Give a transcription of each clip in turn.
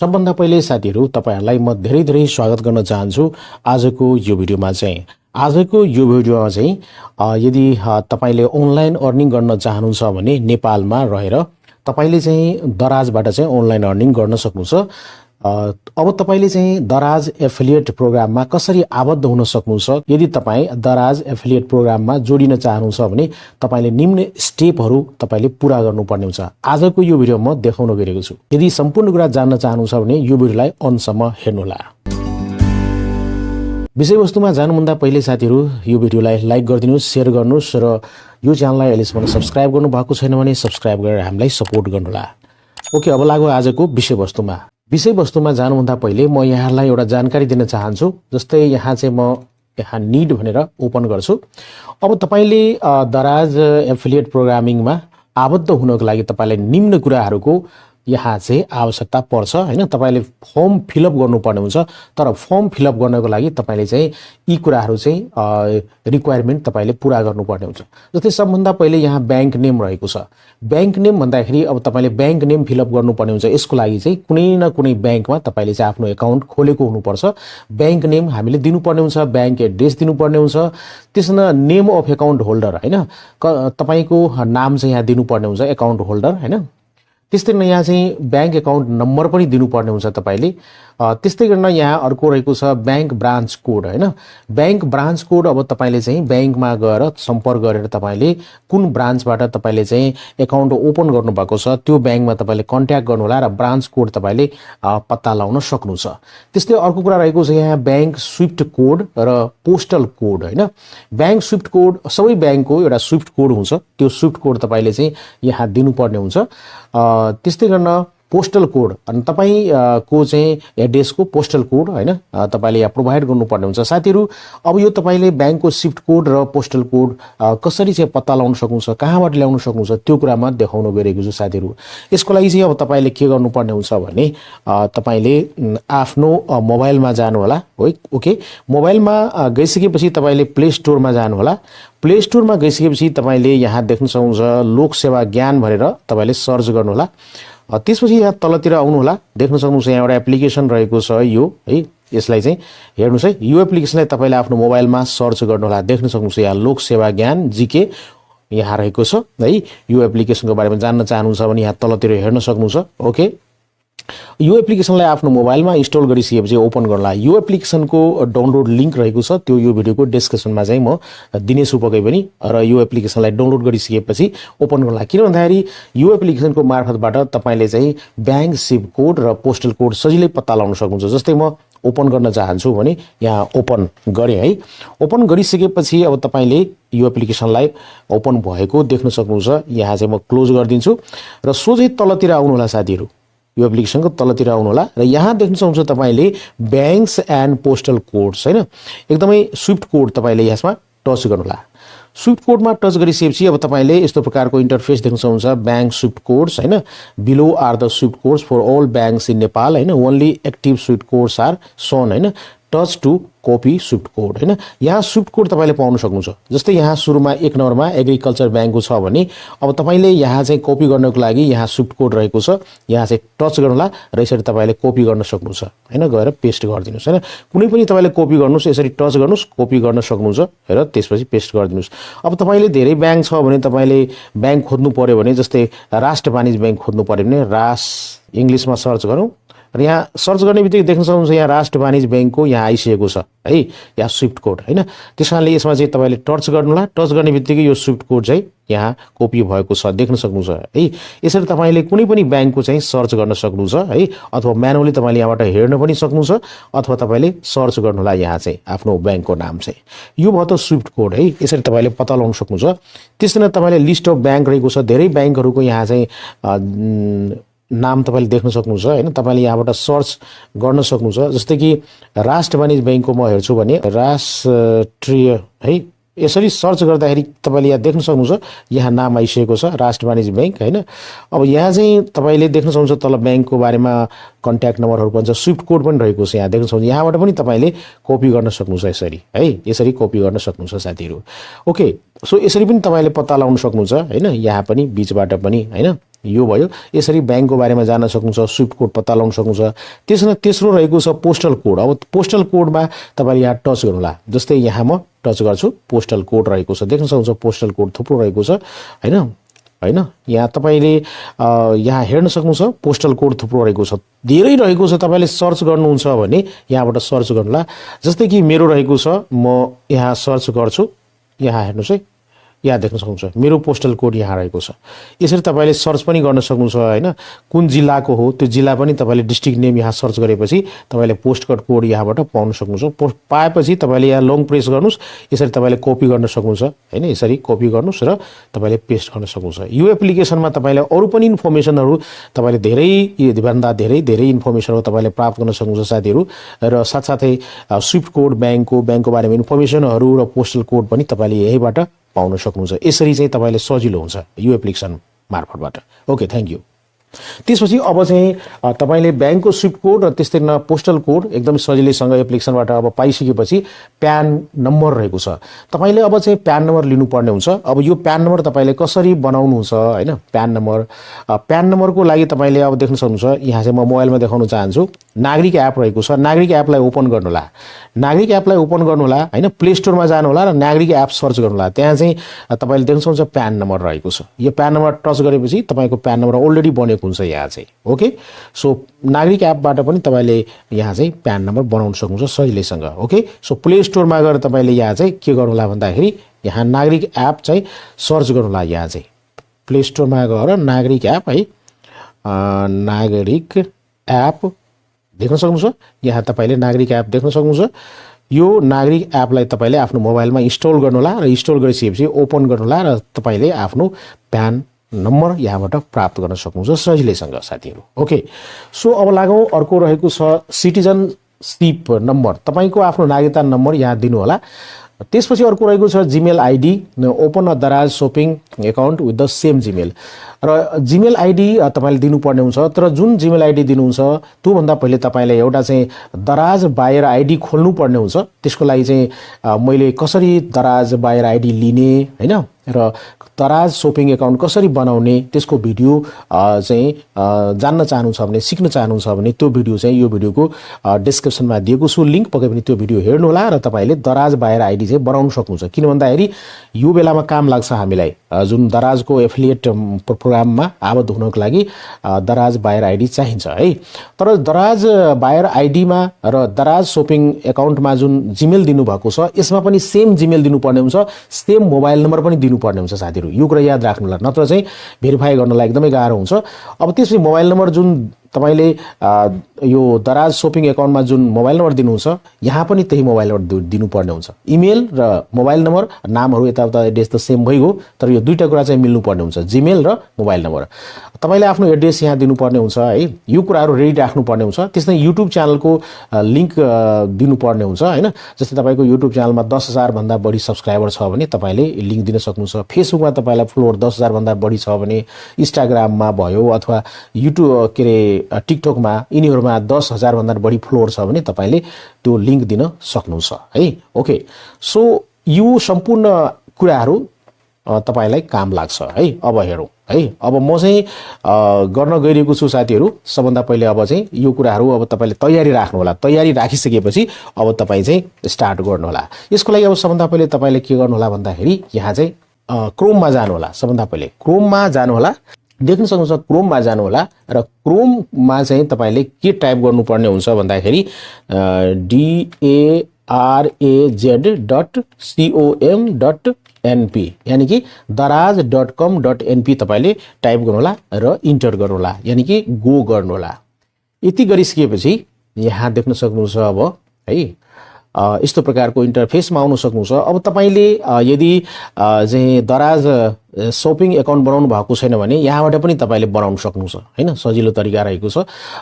सबभन्दा पहिले साथीहरु तपाईहरुलाई म धेरै स्वागत गर्न चाहन्छु आजको यो भिडियोमा चाहिँ। आजको यो भिडियोमा चाहिँ यदि तपाईले अनलाइन अर्निङ गर्न चाहनुहुन्छ भने नेपालमा रहेर तपाईले चाहिँ दराजबाट चाहिँ अनलाइन अर्निङ गर्न सक्नुहुन्छ। अब तपाईले चाहिँ दराज एफिलिएट प्रोग्राममा कसरी आबद्ध हुन सक्नुहुन्छ। यदि तपाई दराज एफिलिएट प्रोग्राममा जोडिन चाहनुहुन्छ भने तपाईले निम्न स्टेपहरु तपाईले पूरा गर्नुपर्ने हुन्छ। आजको यो भिडियोमा म देखाउन गएको छु। यदि सम्पूर्ण कुरा जान्न चाहनुहुन्छ भने यो भिडियोलाई अन्तसम्म हेर्नुहोला। विषयवस्तुमा जानुभन्दा पहिले साथीहरु यो भिडियोलाई लाइक गरिदिनुस्, शेयर गर्नुस् र यो च्यानललाई अहिलेसम्म सब्स्क्राइब गर्नु भएको छैन भने सब्स्क्राइब गरेर हामीलाई सपोर्ट गर्नुहोला। ओके, अब लागौ आजको विषयवस्तुमा। विषयवस्तुमा जानुभन्दा पहिले म यहाँलाई एउटा जानकारी दिन चाहन्छु। जस्तै यहाँ चाहिँ म यहाँ नीड भनेर ओपन गर्छु। अब तपाईले दराज एफिलिएट प्रोग्रामिङमा आबद्ध हुनको लागि तपाईलाई निम्न कुराहरुको यहाँ चाहिँ आवश्यकता पर्छ हैन। तपाईले फर्म फिलअप गर्नुपर्ने हुन्छ। तर फर्म फिलअप गर्नको लागि तपाईले चाहिँ यी कुराहरु चाहिँ रिक्वायरमेन्ट तपाईले पूरा गर्नुपर्ने हुन्छ। जस्तै सबभन्दा पहिले यहाँ बैंक नेम रहेको छ। बैंक नेम भन्दाखेरि अब तपाईले बैंक नेम फिलअप गर्नुपर्ने हुन्छ। यसको लागि चाहिँ कुनै न कुनै बैंकमा तपाईले चाहिँ आफ्नो अकाउन्ट खोलेको हुनुपर्छ। बैंक नेम हामीले दिनुपर्ने हुन्छ, बैंक एड्रेस दिनुपर्ने हुन्छ, त्यसमा नेम अफ अकाउन्ट होल्डर हैन, तपाईको नाम चाहिँ यहाँ दिनुपर्ने हुन्छ, अकाउन्ट होल्डर हैन। त्यस्तै नै यहाँ चाहिँ बैंक अकाउन्ट नम्बर पनि दिनुपर्ने हुन्छ तपाईले। त्यस्तै गर्न यहाँ अर्को रहेको छ बैंक ब्रान्च कोड हैन। बैंक ब्रान्च कोड अब तपाईले चाहिँ बैंकमा गएर सम्पर्क गरेर तपाईले कुन ब्रान्चबाट तपाईले चाहिँ अकाउन्ट ओपन गर्नु भएको छ त्यो बैंकमा तपाईले कन्ट्याक्ट गर्नु होला र ब्रान्च कोड तपाईले पत्ता लगाउन सक्नुहुन्छ। त्यस्तै अर्को कुरा रहेको छ यहाँ बैंक स्विफ्ट कोड र पोस्टल कोड हैन। बैंक स्विफ्ट कोड सबै बैंकको एउटा स्विफ्ट कोड हुन्छ। त्यो स्विफ्ट कोड तपाईले चाहिँ यहाँ दिनुपर्ने हुन्छ। त्यस्तै गर्न पोस्टल कोड अनि तपाईको चाहिँ एड्रेसको पोस्टल कोड हैन तपाईले यहाँ प्रोभाइड गर्नुपर्ने हुन्छ। साथीहरु अब यो तपाईले बैंकको स्विफ्ट कोड र पोस्टल कोड कसरी चाहिँ पत्ता लगाउन सक्नुहुन्छ, कहाँबाट ल्याउन सक्नुहुन्छ त्यो कुरामा देखाउन गएको छु साथीहरु। यसको लागि चाहिँ अब तपाईले के गर्नुपर्ने हुन्छ भने तपाईले आफ्नो मोबाइलमा जानु होला। ओके, मोबाइलमा गइसकेपछि तपाईले प्ले स्टोरमा जानु होला। प्ले स्टोरमा गइसकेपछि तपाईले यहाँ देख्न सक्नुहुन्छ लोक सेवा ज्ञान भनेर तपाईले सर्च गर्नु होला। त्यसपछि यहाँ तलतिर आउनु होला। देख्न सक्नुहुन्छ यहाँ एउटा एप्लिकेसन रहेको छ यो है। यसलाई चाहिँ हेर्नुस् है। यो एप्लिकेसनलाई तपाईले आफ्नो मोबाइलमा सर्च गर्नु होला। देख्न सक्नुहुन्छ यहाँ लोक सेवा ज्ञान जीके यहाँ रहेको छ है। यो एप्लिकेसनको बारेमा जान्न चाहनुहुन्छ भने यहाँ तलतिर हेर्न सक्नुहुन्छ। ओके, यो एप्लिकेसनलाई आफ्नो मोबाइलमा इन्स्टल गरिसकेपछि ओपन गर्नुला। यो एप्लिकेसनको डाउनलोड लिंक रहेको छ, त्यो यो भिडियोको डिस्क्रिप्सनमा चाहिँ म दिनेछु पक्कै पनि। र यो एप्लिकेसनलाई डाउनलोड गरिसकेपछि ओपन गर्नुला। किन भन्दाखेरि यो एप्लिकेसनको मार्फतबाट तपाईले चाहिँ बैंक स्विफ्ट कोड र पोस्टल कोड सजिलै पत्ता लगाउन सक्नुहुन्छ। जस्तै म ओपन गर्न चाहन्छु भने यहाँ ओपन गरे है। ओपन गरिसकेपछि अब तपाईले यो एप्लिकेसनलाई ओपन भएको देख्न सक्नुहुन्छ। यहाँ चाहिँ म क्लोज गरिदिन्छु र सोझै तलतिर आउनु होला साथीहरु। यो एप्लिकेसनको तलतिर आउनु होला र यहाँ देख्न सक्नुहुन्छ तपाईले बैंक्स एन्ड पोस्टल कोड्स हैन। एकदमै स्विफ्ट कोड तपाईले यसमा टच गर्नु होला। स्विफ्ट कोडमा टच गरिसकेपछि अब तपाईले यस्तो प्रकारको इन्टरफेस देख्न सक्नुहुन्छ। बैंक स्विफ्ट कोड्स हैन, below are the swift codes for all banks in Nepal हैन, only active swift codes are shown हैन, touch to copy swift code हैन। यहाँ स्विफ्ट कोड तपाईले पाउन सक्नुहुन्छ। जस्तै यहाँ सुरुमा 1 नम्बरमा एग्रिकल्चर बैंकको छ भने अब तपाईले यहाँ चाहिँ कपी गर्नको लागि यहाँ स्विफ्ट कोड रहेको छ। यहाँ चाहिँ टच गर्नुला र यसरी तपाईले कपी गर्न सक्नुहुन्छ हैन। गएर पेस्ट गरिदिनुस् हैन। कुनै पनि तपाईले कपी गर्नुस्, यसरी टच गर्नुस्, कपी गर्न सक्नुहुन्छ र त्यसपछि पेस्ट गरिदिनुस्। अब तपाईले धेरै बैंक छ भने तपाईले बैंक खोज्नु पर्यो भने जस्तै राष्ट्र वाणिज्य बैंक खोज्नु पर्यो भने रास इंग्लिशमा सर्च गरौँ र यहाँ सर्च गर्ने बित्तिकै देख्न सक्नुहुन्छ यहाँ राष्ट्र वाणिज्य बैंकको यहाँ आइसकेको छ है, यहाँ स्विफ्ट कोड हैन। त्यसकारणले यसमा चाहिँ तपाईले टच गर्नुला। टच गर्ने बित्तिकै यो स्विफ्ट कोड चाहिँ यहाँ कपी भएको छ देख्न सक्नुहुन्छ है। यसरी तपाईले कुनै पनि बैंकको चाहिँ सर्च गर्न सक्नुहुन्छ है, अथवा म्यानुअली तपाईले यहाँबाट हेर्न पनि सक्नुहुन्छ, अथवा तपाईले सर्च गर्नुला यहाँ चाहिँ आफ्नो बैंकको नाम चाहिँ। यो भयो त स्विफ्ट कोड है। यसरी तपाईले पत्ता लगाउन सक्नुहुन्छ। त्यसै नै तपाईले लिस्ट अफ बैंक रहेको छ। धेरै बैंकहरुको यहाँ चाहिँ नाम तपाईले देख्न सक्नुहुन्छ हैन। तपाईले यहाँबाट सर्च गर्न सक्नुहुन्छ। जस्तै कि राष्ट्र वाणिज्य बैंकको म हेर्छु भने राष्ट्रिय है, यसरी सर्च गर्दाखेरि तपाईले यहाँ देख्न सक्नुहुन्छ यहाँ नाम आइसकेको छ राष्ट्र वाणिज्य बैंक हैन। अब यहाँ चाहिँ तपाईले देख्न सक्नुहुन्छ तल बैंकको बारेमा कन्ट्याक्ट नम्बरहरु पनि छ, स्विफ्ट कोड पनि रहेको छ यहाँ देख्न सक्नुहुन्छ। यहाँबाट पनि तपाईले कपी गर्न सक्नुहुन्छ यसरी है। यसरी कपी गर्न सक्नुहुन्छ साथीहरु। ओके, सो यसरी पनि तपाईले पत्ता लगाउन सक्नुहुन्छ हैन। यहाँ पनि बीचबाट पनि हैन यो भयो। यसरी ब्याङ्कको बारेमा जान्न सक्नुहुन्छ, स्विफ्ट कोड पत्ता लगाउन सक्नुहुन्छ। तेस्रो रहेको छ पोस्टल कोड। अब पोस्टल कोडमा तपाईँले यहाँ टच गर्नुहोला। जस्तै यहाँ म टच गर्छु, पोस्टल कोड रहेको छ, देख्न सक्नुहुन्छ पोस्टल कोड थुप्रो रहेको छ हैन यहाँ तपाईँले यहाँ हेर्न सक्नुहुन्छ पोस्टल कोड थुप्रो रहेको छ, धेरै रहेको छ। तपाईँले सर्च गर्नुहुन्छ भने यहाँबाट सर्च गर्नुहोला। जस्तै कि मेरो रहेको छ, म यहाँ सर्च गर्छु, यहाँ हेर्नुहोस् है, यहाँ देख्न सक्नुहुन्छ मेरो पोस्टल कोड यहाँ रहेको छ। यसरी तपाईँले सर्च पनि गर्न सक्नुहुन्छ हैन, कुन जिल्लाको हो त्यो जिल्ला पनि तपाईँले डिस्ट्रिक्ट नेम यहाँ सर्च गरेपछि तपाईँले पोस्टकड कोड यहाँबाट पाउन सक्नुहुन्छ। पाएपछि तपाईँले यहाँ लङ प्रेस गर्नुहोस्, यसरी तपाईँले कपी गर्न सक्नुहुन्छ हैन, यसरी कपी गर्नुहोस् र तपाईँले पेस्ट गर्न सक्नुहुन्छ। यो एप्लिकेसनमा तपाईँले अरू पनि इन्फर्मेसनहरू तपाईँले धेरैभन्दा धेरै इन्फर्मेसनहरू तपाईँले प्राप्त गर्न सक्नुहुन्छ साथीहरू। र साथसाथै स्विफ्ट कोड ब्याङ्कको बारेमा इन्फर्मेसनहरू र पोस्टल कोड पनि तपाईँले यहीबाट पाउन सक्नुहुन्छ। यसरी चाहिँ तपाईँले सजिलो हुन्छ यो एप्लिकेसन मार्फतबाट। Okay, thank you. त्यसपछि अब चाहिँ तपाईँले ब्याङ्कको स्विफ्ट कोड र त्यस्तै पोस्टल कोड एकदम सजिलैसँग एप्लिकेसनबाट अब पाइसकेपछि प्यान नम्बर रहेको छ। तपाईँले अब चाहिँ प्यान नम्बर लिनुपर्ने हुन्छ। अब यो प्यान नम्बर तपाईँले कसरी बनाउनुहुन्छ हैन, प्यान नम्बरको लागि तपाईँले अब देख्न सक्नुहुन्छ यहाँ चाहिँ म मोबाइलमा देखाउन चाहन्छु। नागरिक एप रहेको छ, नागरिक एपलाई ओपन गर्नुहोला। नागरिक एपलाई ओपन गर्नुहोला हैन, प्ले स्टोरमा जानुहोला र नागरिक एप सर्च गर्नुहोला। त्यहाँ चाहिँ तपाईँले देख्न सक्नुहुन्छ प्यान नम्बर रहेको छ। यो प्यान नम्बर टच गरेपछि तपाईँको प्यान नम्बर अलरेडी बनेको हुन्छ यहाँ चाहिँ। ओके, सो नागरिक एपबाट पनि तपाईँले यहाँ चाहिँ प्यान नम्बर बनाउन सक्नुहुन्छ सजिलैसँग। ओके, सो प्ले स्टोरमा गएर तपाईँले यहाँ चाहिँ के गर्नुहोला भन्दाखेरि यहाँ नागरिक एप चाहिँ सर्च गर्नुहोला। यहाँ चाहिँ प्ले स्टोरमा गएर नागरिक एप है, नागरिक एप देख्न सक्नुहुन्छ। यहाँ तपाईँले नागरिक एप देख्न सक्नुहुन्छ। यो नागरिक एपलाई तपाईँले आफ्नो मोबाइलमा इन्स्टल गर्नुहोला र इन्स्टल गरिसकेपछि ओपन गर्नुहोला र तपाईँले आफ्नो प्यान नम्बर यहाँबाट प्राप्त गर्न सक्नुहुन्छ सजिलैसँग साथीहरू। ओके, सो अब लागौँ अर्को रहेको छ सिटिजनसिप नम्बर। तपाईँको आफ्नो नागरिकता नम्बर यहाँ दिनुहोला। त्यसपछि अर्को रहेको छ जिमेल आइडी, ओपन अ दराज shopping account with the same Gmail. र जिमेल आइडी तपाईँले दिनुपर्ने हुन्छ। तर जुन जिमेल आइडी दिनुहुन्छ त्योभन्दा पहिले तपाईँले एउटा चाहिँ दराज बायर आइडी खोल्नु पर्ने हुन्छ। त्यसको लागि चाहिँ मैले कसरी दराज बायर आइडी लिने हैन र दराज शपिङ एकाउन्ट कसरी बनाउने त्यसको भिडियो चाहिँ जान्न चाहनुहुन्छ भने, सिक्न चाहनुहुन्छ भने त्यो भिडियो चाहिँ यो भिडियोको डिस्क्रिप्सनमा दिएको छु लिङ्क, पक्कै पनि त्यो भिडियो हेर्नुहोला र तपाईँले दराज बायर आइडी चाहिँ बनाउन सक्नुहुन्छ। किन भन्दाखेरि यो बेलामा काम लाग्छ हामीलाई, जुन दराजको एफिलिएट प्रोग्राममा आबद्ध हुनको लागि दराज बायर आइडी चाहिन्छ है। तर दराज बायर आइडीमा र दराज शपिङ एकाउन्टमा जुन जिमेल दिनुभएको छ यसमा पनि सेम जिमेल दिनुपर्ने हुन्छ, सेम मोबाइल नम्बर पनि दिनुपर्ने हुन्छ साथीहरू। यो कुरा याद राख्नु होला, नत्र चाहिँ भेरिफाई गर्नलाई एकदमै गाह्रो हुन्छ। अब त्यसपछि मोबाइल नम्बर जुन तपाईँले यो दराज शपिङ एकाउन्टमा जुन मोबाइल नम्बर दिनुहुन्छ यहाँ पनि त्यही मोबाइल नम्बर दिनुपर्ने हुन्छ। इमेल र मोबाइल नम्बर नामहरू यताउता एड्रेस त सेम भइगयो, तर यो दुईटा कुरा चाहिँ मिल्नुपर्ने हुन्छ, जिमेल र मोबाइल नम्बर। तपाईँले आफ्नो एड्रेस यहाँ दिनुपर्ने हुन्छ है, यो कुराहरू रेडी राख्नुपर्ने हुन्छ। त्यस्तै युट्युब च्यानलको लिङ्क दिनुपर्ने हुन्छ हैन। जस्तै तपाईँको युट्युब च्यानलमा 10,000 भन्दा बढी सब्सक्राइबर छ भने तपाईँले लिङ्क दिन सक्नुहुन्छ। फेसबुकमा तपाईँलाई फलोवर 10,000 भन्दा बढी छ भने, इन्स्टाग्राममा भयो अथवा युट्युब के अरे टिकटकमा यिनीहरूमा 10,000 भन्दा बढी फलोवर छ भने तपाईँले त्यो लिङ्क दिन सक्नुहुन्छ है। ओके, सो यो सम्पूर्ण कुराहरू तपाईँलाई काम लाग्छ है। अब हेरौँ है, अब म चाहिँ गर्न गइरहेको छु साथीहरू। सबभन्दा पहिले अब चाहिँ यो कुराहरू अब तपाईँले तयारी राख्नु होला। तयारी राखिसकेपछि अब तपाईँ चाहिँ स्टार्ट गर्नु होला। यसको लागि अब सबभन्दा पहिले तपाईँले के गर्नु होला भन्दाखेरि यहाँ चाहिँ क्रोममा जानु होला। सबभन्दा पहिले क्रोममा जानु होला, देख्न सक्नुहुन्छ क्रोममा जानु होला र क्रोममा चाहिँ तपाईँले के टाइप गर्नुपर्ने हुन्छ भन्दाखेरि daraz.com.np यानी कि daraz.com.np तपाईँले टाइप गर्नुहोला र इन्टर गर्नुहोला, यानी कि गो गर्नुहोला। यति गरिसकेपछि यहाँ देख्न सक्नुहुन्छ अब है यस्तो प्रकारको इन्टरफेसमा आउन सक्नुहुन्छ। अब तपाईँले यदि चाहिँ दराज शपिङ एकाउन्ट बनाउनु भएको छैन भने यहाँबाट पनि तपाईँले बनाउन सक्नुहुन्छ हैन, सजिलो तरिका रहेको छ।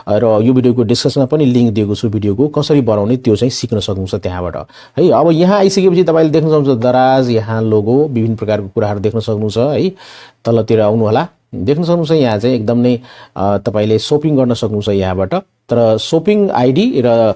र यो भिडियोको डिस्क्रिप्सनमा पनि लिङ्क दिएको छु भिडियोको, कसरी बनाउने त्यो चाहिँ सिक्न सक्नुहुन्छ त्यहाँबाट है। अब यहाँ आइसकेपछि तपाईँले देख्न सक्नुहुन्छ दराज, यहाँ लोगो, विभिन्न प्रकारको कुराहरू देख्न सक्नुहुन्छ है। तलतिर आउनु होला देख्न सक्नुहुन्छ यहाँ चाहिँ एकदम नै तपाईले शपिङ गर्न सक्नुहुन्छ यहाँबाट। तर शपिङ आइडी र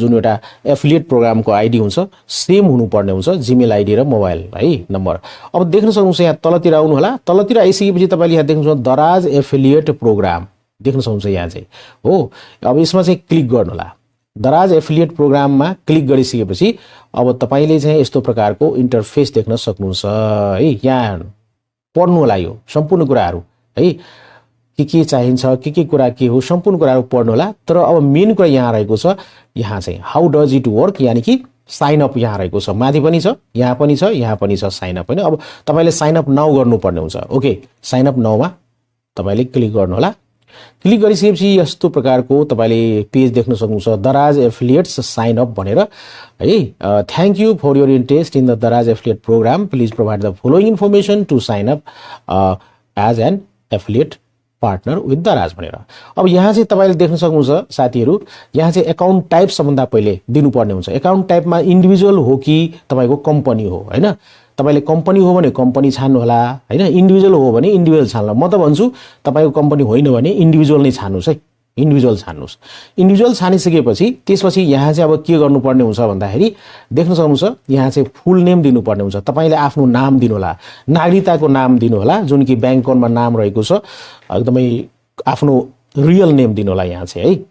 जुन एउटा एफिलिएट प्रोग्रामको आइडी हुन्छ सेम हुनुपर्ने हुन्छ, जीमेल आइडी र मोबाइल है नम्बर। अब देख्न सक्नुहुन्छ यहाँ तलतिर आउनु होला। तलतिर आइसकेपछि तपाईले यहाँ देख्नुहुन्छ दराज एफिलिएट प्रोग्राम देख्न सक्नुहुन्छ यहाँ चाहिँ हो। अब यसमा चाहिँ क्लिक गर्नु होला। दराज एफिलिएट प्रोग्राममा क्लिक गरिसकेपछि अब तपाईले चाहिँ यस्तो प्रकारको इन्टरफेस देख्न सक्नुहुन्छ है। यहाँ पढ्नु होला यो सम्पूर्ण कुराहरू है, के चाहिन्छ, के कुरा के हो, सम्पूर्ण कुराहरू पढ्नु होला। तर अब मेन कुरा यहाँ रहेको छ, यहाँ चाहिँ हाउ डज इट वर्क, यानी कि साइन अप यहाँ रहेको छ। माथि पनि छ, यहाँ पनि छ, यहाँ पनि छ साइन अप हैन। अब तपाईले साइन अप नाउ गर्नुपर्ने हुन्छ। ओके, साइन अप नाउमा तपाईले क्लिक गर्नु होला। क्लिक गरिसकेपछि यस्तो प्रकारको तपाईले पेज देख्न सक्नुहुन्छ, दराज एफिलिएट्स साइन अप भनेर है। Thank you for your interest in the Daraz affiliate programme, please provide the following information to sign up as an affiliate partner with Daraz भनेर। अब यहाँ चाहिँ तपाईले देख्न सक्नुहुन्छ साथीहरू, यहाँ चाहिँ अकाउन्ट टाइप सबभन्दा पहिले दिनुपर्ने हुन्छ। अकाउन्ट टाइपमा इन्डिभिजुअल हो कि तपाईको कम्पनी हो हैन। तपाईले कम्पनी हो भने कम्पनी छान्नु होला हैन, इन्डिभिजुअल हो भने इन्डिभिजुअल छान्नु। म त भन्छु तपाईको कम्पनी होइन भने इन्डिभिजुअल नै छान्नुस् है, इन्डिभिजुअल छान्नुस्। इन्डिभिजुअल छानिसकेपछि त्यसपछि यहाँ चाहिँ अब के गर्नुपर्ने हुन्छ भन्दाखेरि देख्न सक्नुहुन्छ यहाँ चाहिँ फुल नेम दिनुपर्ने हुन्छ। तपाईले आफ्नो नाम दिनु होला, नागरिकताको नाम दिनु होला, जुन कि ब्याङ्क अकाउन्टमा नाम रहेको छ, एकदमै आफ्नो रियल नेम दिनु होला यहाँ चाहिँ है।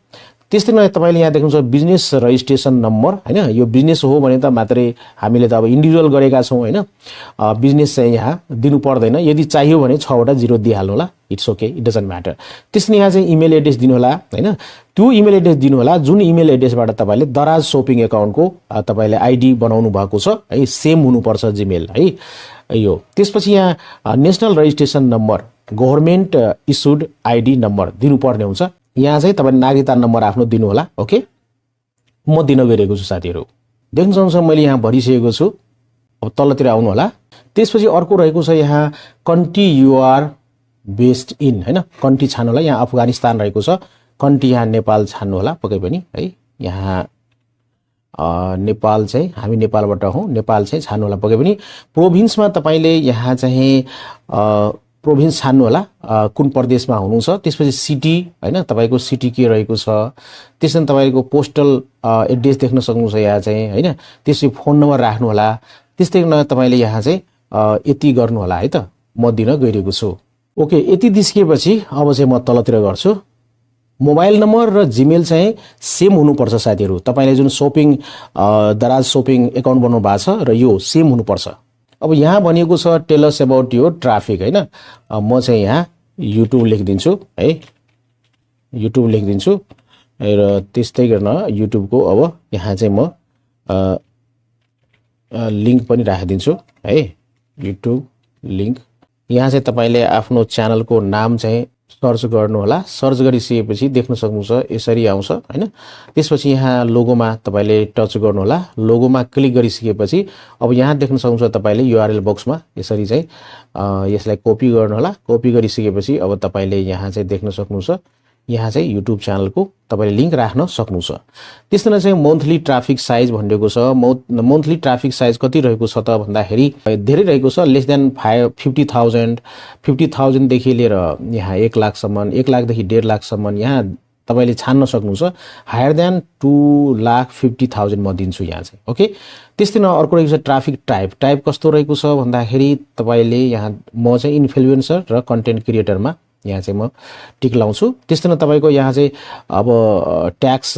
त्यस्तै नै तपाईले यहाँ देख्नुहुन्छ बिजनेस रजिस्ट्रेसन नम्बर हैन। यो बिजनेस हो भने त मात्रै हामीले त अब इन्डिभिजुअल गरेका छौं हैन। बिजनेस चाहिँ यहाँ दिनु पर्दैन, यदि चाहियो भने 6 वटा 0 दिइहाल्नु होला, it's okay, it doesn't matter. त्यसैले यहाँ चाहिँ इमेल एड्रेस दिनु होला हैन। त्यो इमेल एड्रेस दिनु होला जुन इमेल एड्रेसबाट तपाईले दराज शपिङ अकाउन्टको तपाईले आइडी बनाउनु भएको छ है, सेम हुनुपर्छ जीमेल है यो। त्यसपछि यहाँ national registration number, government issued ID number दिनुपर्ने हुन्छ। यहाँ चाहिँ तपाईले नागरिकता नम्बर आफ्नो दिनु होला। ओके, म दिन गइरहेको छु साथीहरु, देख्न सक्नुहुन्छ मैले यहाँ भरिसकेको छु। अब तलतिर आउनु होला। त्यसपछि अर्को रहेको छ यहाँ country you are based in हैन। कन्ट्री छान्नु होला। यहाँ अफगानिस्तान रहेको छ, कन्ट्री यहाँ नेपाल छान्नु होला पक्कै पनि है। यहाँ नेपाल चाहिँ हामी नेपालबाट हौं, नेपाल चाहिँ छान्नु होला पक्कै पनि। प्रोभिन्समा तपाईले यहाँ चाहिँ प्रोभिन्स छान्नु होला, कुन प्रदेशमा हुनुहुन्छ। त्यसपछि सिटी हैन, तपाईको सिटी के रहेको छ। त्यसैले तपाईको पोस्टल एड्रेस देख्न सक्नुहुन्छ यहाँ चाहिँ हैन। त्यसपछि फोन नम्बर राख्नु होला। त्यस्तै तपाईले यहाँ चाहिँ यति गर्नु होला है त। म दिन गइरहेको छु। ओके, यति दिसकेपछि अब चाहिँ म तलतिर गर्छु। मोबाइल नम्बर र जीमेल चाहिँ सेम हुनुपर्छ साथीहरु। तपाईले जुन शपिङ दराज शपिङ अकाउन्ट बनाउनु भएको छ र यो सेम हुनुपर्छ। अब यहाँ भनिएको छ tell us about your traffic हैन। म चाहिँ यहाँ युट्युब लेखिदिन्छु है, युट्युब लेखिदिन्छु र त्यस्तै गर्न युट्युबको अब यहाँ चाहिँ म लिंक पनि राखिदिन्छु है, युट्युब लिंक। यहाँ चाहिँ तपाईले आफ्नो च्यानलको नाम चाहिँ सर्च गर्नु होला। सर्च गरिसकेपछि देख्न सक्नुहुन्छ यसरी आउँछ हैन। त्यसपछि यहाँ लोगोमा तपाईले टच गर्नु होला। लोगोमा क्लिक गरिसकेपछि अब यहाँ देख्न सक्नुहुन्छ तपाईले युआरएल बक्समा यसरी चाहिँ यसलाई कपी गर्नु होला। कपी गरिसकेपछि अब तपाईले यहाँ चाहिँ देख्न सक्नुहुन्छ यहाँ चाहिँ युट्युब च्यानलको तपाईले लिंक राख्न सक्नुहुन्छ। त्यसैले चाहिँ मन्थली ट्राफिक साइज भनेको छ। मन्थली ट्राफिक साइज कति रहेको छ त भन्दाखेरि धेरै रहेको छ, लेस देन 50,000 देखि लिएर यहाँ 1 लाख सम्म, 1 लाख देखि 1.5 लाख सम्म यहाँ तपाईले छान्न सक्नुहुन्छ। हायर देन 2,50,000 म दिन्छु यहाँ चाहिँ। ओके, त्यस्तै न अर्को रहेको छ ट्राफिक टाइप। टाइप कस्तो रहेको छ भन्दाखेरि तपाईले यहाँ म चाहिँ इन्फ्लुएन्सर र कन्टेन्ट क्रिएटरमा यहाँ चाहिँ म टिक लाउँछु। त्यस्तै न तपाईको यहाँ चाहिँ अब ट्याक्स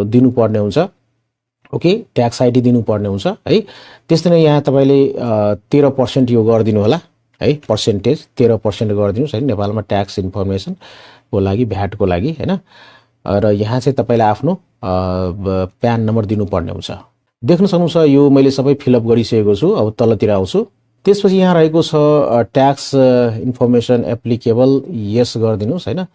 दिनुपर्ने हुन्छ। ओके, ट्याक्स आइडी दिनुपर्ने हुन्छ है। त्यस्तै न यहाँ तपाईले 13% यो गरिदिनु होला है, पर्सेन्टेज 13% गरिदिनुस् है नेपालमा ट्याक्स इन्फर्मेसन को लागि, भ्याट को लागि हैन। र यहाँ चाहिँ तपाईले आफ्नो प्यान नम्बर दिनुपर्ने हुन्छ। देख्न सक्नुहुन्छ यो मैले सबै फिलअप गरिसकेको छु। अब तलतिर आउँछु। त्यसपछि यहाँ रहेको छ ट्याक्स इन्फर्मेसन एप्लिकेबल, यस गरिदिनुस् हैन।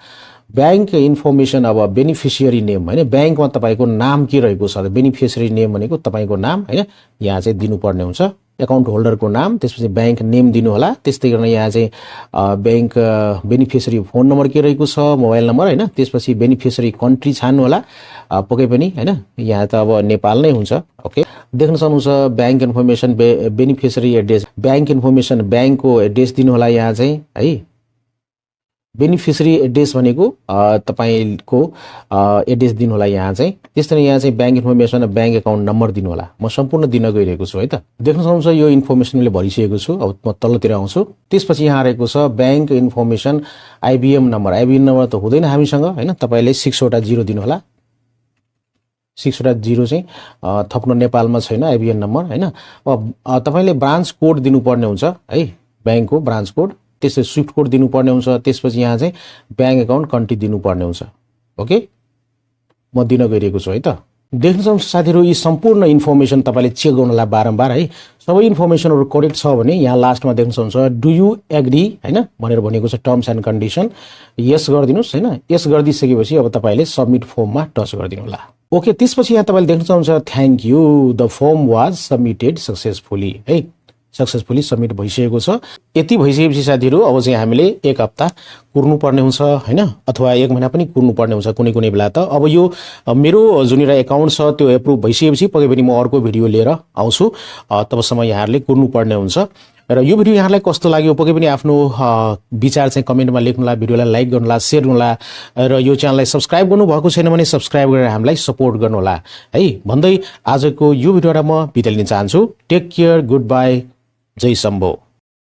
बैंक इन्फर्मेसन अब बेनिफिसियरी नेम हैन, बैंकमा तपाईको नाम के रहेको छ, बेनिफिसियरी नेम भनेको तपाईको नाम हैन, यहाँ चाहिँ दिनुपर्ने हुन्छ। अकाउन्ट होल्डरको नाम, त्यसपछि बैंक नेम दिनु होला। त्यस्तै गर्न यहाँ चाहिँ बैंक बेनिफिसियरी फोन नम्बर के रहेको छ, मोबाइल नम्बर हैन। त्यसपछि बेनिफिसियरी कन्ट्री छान्नु होला पक्कै पनि हैन। यहाँ त अब नेपाल नै हुन्छ। ओके, देख्न सक्नुहुन्छ bank information beneficiary address, bank information बैंकको एड्रेस दिनु होला यहाँ चाहिँ है। बेनिफिसियरी एड्रेस भनेको तपाईको एड्रेस दिनु होला यहाँ चाहिँ। त्यसरी यहाँ चाहिँ बैंक इन्फर्मेसन र बैंक एकाउन्ट नम्बर दिनु होला। म सम्पूर्ण दिन गइरहेको छु है त। देख्न सक्नुहुन्छ यो इन्फर्मेसन मैले भरिसकेको छु। अब म तल्लोतिर आउँछु। त्यसपछि यहाँ रहेको छ bank information IBM number. IBM number त हुँदैन हामीसँग हैन। तपाईले 6 वटा 0 दिनु होला। 6 वटा 0 चाहिँ थप्न नेपालमा छैन आइबिएम नम्बर हैन। अब तपाईले ब्रान्च कोड दिनुपर्ने हुन्छ है। बैंकको ब्रान्च कोड, त्यसै स्विफ्ट कोड दिनुपर्ने हुन्छ। त्यसपछि यहाँ चाहिँ बैंक एकाउन्ट कन्ट्री दिनुपर्ने हुन्छ। ओके, म दिन गइरहेको छु है त। देख्न सक्नुहुन्छ साथीहरु, यी सम्पूर्ण इन्फर्मेसन तपाईले चेक गर्नुला बारम्बार है। सबै इन्फर्मेसनहरु करेक्ट छ भने यहाँ लास्टमा देख्न सक्नुहुन्छ डु यु एग्री हैन भनेर भनेको छ टर्म्स एन्ड कन्डिसन। यस गरिदिनुस् हैन। यस गरिदिसकेपछि अब तपाईले सबमिट फर्ममा टच गरिदिनु होला। ओके, त्यसपछि यहाँ तपाईले देख्न सक्नुहुन्छ thank you the form was submitted successfully है। सक्सेसफुली सबमिट भइसकेको छ। यति भइसकेपछि साथीहरु अब चाहिँ हामीले 1 हप्ता कुर्नु पर्ने हुन्छ हैन, अथवा 1 महिना पनि कुर्नु पर्ने हुन्छ कुनै कुनै बेला त। अब यो मेरो जुन एकाउन्ट छ त्यो एप्रुभ भइसकेपछि पक्कै पनि म अर्को भिडियो लिएर आउँछु। तबसम्म यहाँहरुले कुर्नु पर्ने हुन्छ। र यो भिडियो यहाँलाई कस्तो लाग्यो पक्कै पनि आफ्नो विचार चाहिँ कमेन्टमा लेख्नुला, भिडियोलाई लाइक गर्नुला, शेयर गर्नुला र यो च्यानललाई सब्स्क्राइब गर्नु भएको छैन भने सब्स्क्राइब गरेर हामीलाई सपोर्ट गर्नुहोला है भन्दै आजको यो भिडियोबाट म बिदा लिन चाहन्छु। Take care, good by, Jay Shambho.